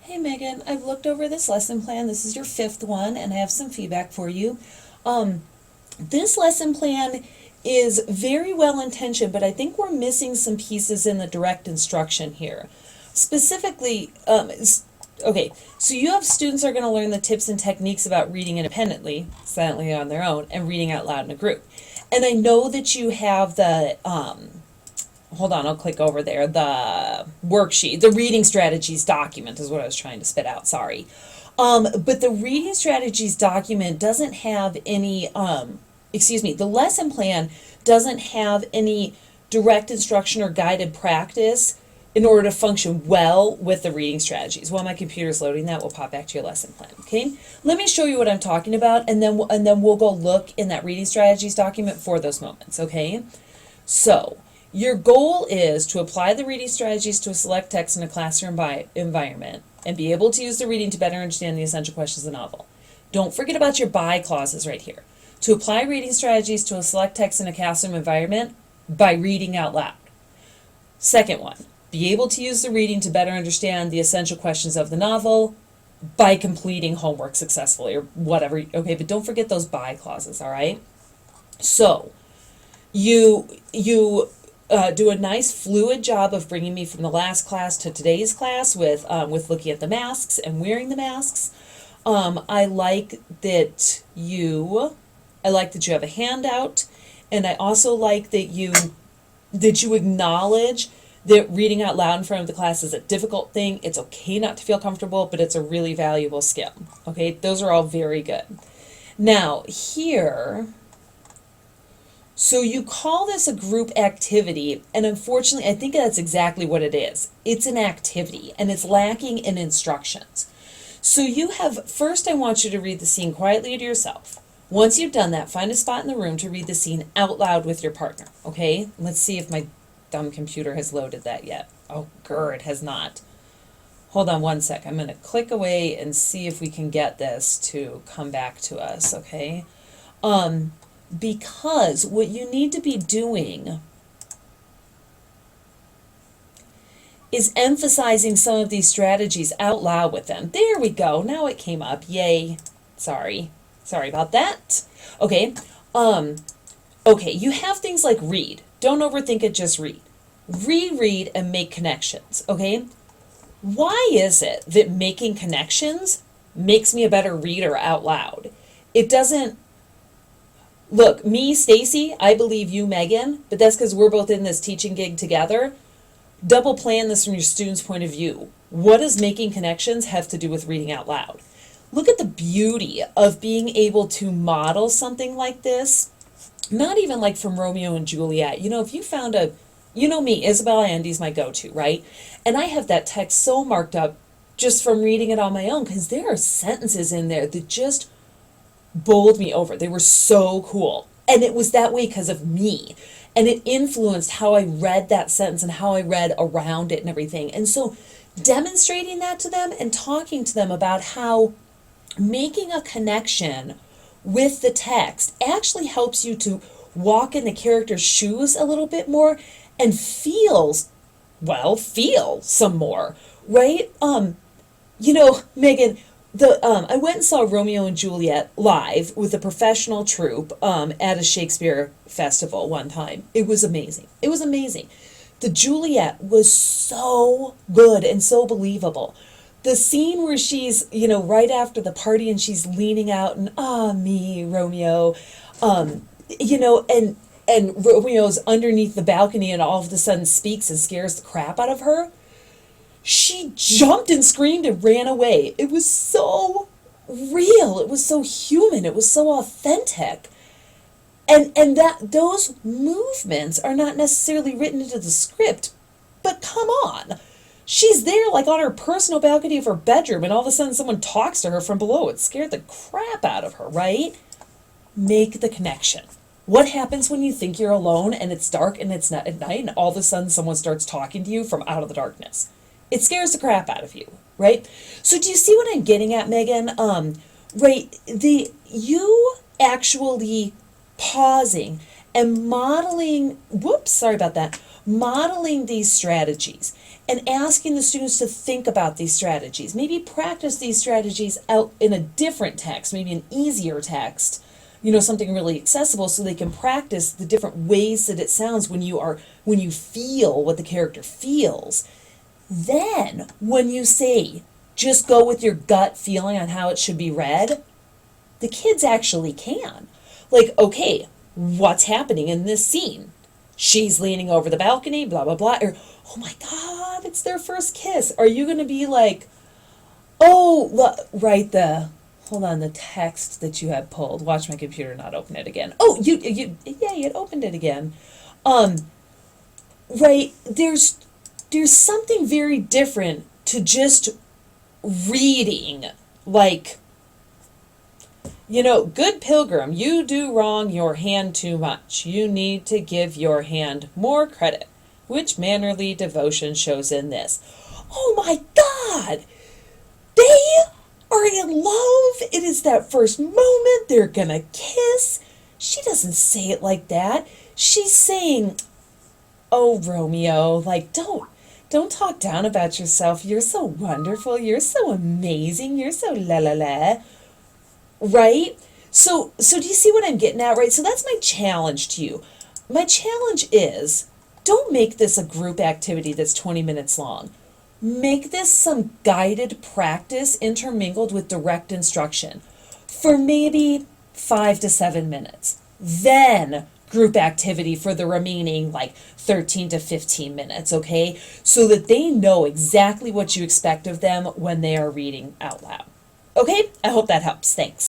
Hey Megan, I've looked over this lesson plan. This is your fifth one, and I have some feedback for you. Um, this lesson plan is very well intentioned, but I think we're missing some pieces in the direct instruction here. Specifically, okay, so you have students are going to learn the tips and techniques about reading independently, silently on their own, and reading out loud in a group. And I know that you have the hold on, I'll click over there. The worksheet, the reading strategies document is what I was trying to spit out, sorry. But the reading strategies document doesn't have any, the lesson plan doesn't have any direct instruction or guided practice in order to function well with the reading strategies. While my computer's loading that, we'll pop back to your lesson plan, okay? Let me show you what I'm talking about, and then we'll go look in that reading strategies document for those moments, okay? So, your goal is to apply the reading strategies to a select text in a classroom environment and be able to use the reading to better understand the essential questions of the novel. Don't forget about your by clauses right here. To apply reading strategies to a select text in a classroom environment by reading out loud. Second one, be able to use the reading to better understand the essential questions of the novel by completing homework successfully or whatever. Okay, but don't forget those by clauses, all right? So, you do a nice fluid job of bringing me from the last class to today's class with looking at the masks and wearing the masks. I like that you have a handout, and I also like that you acknowledge that reading out loud in front of the class is a difficult thing. It's okay not to feel comfortable, but it's a really valuable skill. Okay, those are all very good. Now here. So you call this a group activity, and unfortunately, I think that's exactly what it is. It's an activity, and it's lacking in instructions. So first I want you to read the scene quietly to yourself. Once you've done that, find a spot in the room to read the scene out loud with your partner, okay? Let's see if my dumb computer has loaded that yet. Oh, it has not. Hold on one sec. I'm going to click away and see if we can get this to come back to us, okay? Because what you need to be doing is emphasizing some of these strategies out loud with them. There we go. Now it came up. Yay. Sorry about that. Okay. Okay, you have things like read. Don't overthink it, just read. Reread and make connections, okay? Why is it that making connections makes me a better reader out loud? It doesn't. Look, me, Stacy, I believe you, Megan, but that's because we're both in this teaching gig together. Double plan this from your student's point of view. What does making connections have to do with reading out loud? Look at the beauty of being able to model something like this. Not even like from Romeo and Juliet. You know, if you found you know me, Isabella Andy's my go-to, right? And I have that text so marked up just from reading it on my own, because there are sentences in there that just bowled me over. They were so cool. And it was that way because of me. And it influenced how I read that sentence and how I read around it and everything. And so demonstrating that to them and talking to them about how making a connection with the text actually helps you to walk in the character's shoes a little bit more and feel some more, right? Megan, I went and saw Romeo and Juliet live with a professional troupe at a Shakespeare festival one time. It was amazing. The Juliet was so good and so believable. The scene where she's, right after the party and she's leaning out and, me, Romeo, and Romeo's underneath the balcony and all of a sudden speaks and scares the crap out of her. She jumped and screamed and ran away. It was so real. It was so human. It was so authentic. And those movements are not necessarily written into the script, but come on. She's there like on her personal balcony of her bedroom, and all of a sudden someone talks to her from below. It scared the crap out of her, right? Make the connection. What happens when you think you're alone and it's dark and it's not at night and all of a sudden someone starts talking to you from out of the darkness? It scares the crap out of you, right? So do you see what I'm getting at, Megan? Right, you actually pausing and modeling, modeling these strategies and asking the students to think about these strategies. Maybe practice these strategies out in a different text, maybe an easier text, something really accessible, so they can practice the different ways that it sounds when you feel what the character feels. Then, when you say, just go with your gut feeling on how it should be read, the kids actually can. Like, okay, what's happening in this scene? She's leaning over the balcony, blah, blah, blah. Or, oh my God, it's their first kiss. Are you going to be like, oh, right, hold on, the text that you had pulled. Watch my computer not open it again. Oh, you had opened it again. Right, there's something very different to just reading, like, good pilgrim, you do wrong your hand too much. You need to give your hand more credit. Which mannerly devotion shows in this? Oh my God! They are in love. It is that first moment. They're gonna kiss. She doesn't say it like that. She's saying, oh, Romeo, like, don't talk down about yourself. You're so wonderful. You're so amazing. You're so la la la. Right? So do you see what I'm getting at, right? So that's my challenge to you. My challenge is, don't make this a group activity that's 20 minutes long. Make this some guided practice intermingled with direct instruction for maybe 5 to 7 minutes. Then group activity for the remaining 13 to 15 minutes, okay? So that they know exactly what you expect of them when they are reading out loud. Okay? I hope that helps. Thanks.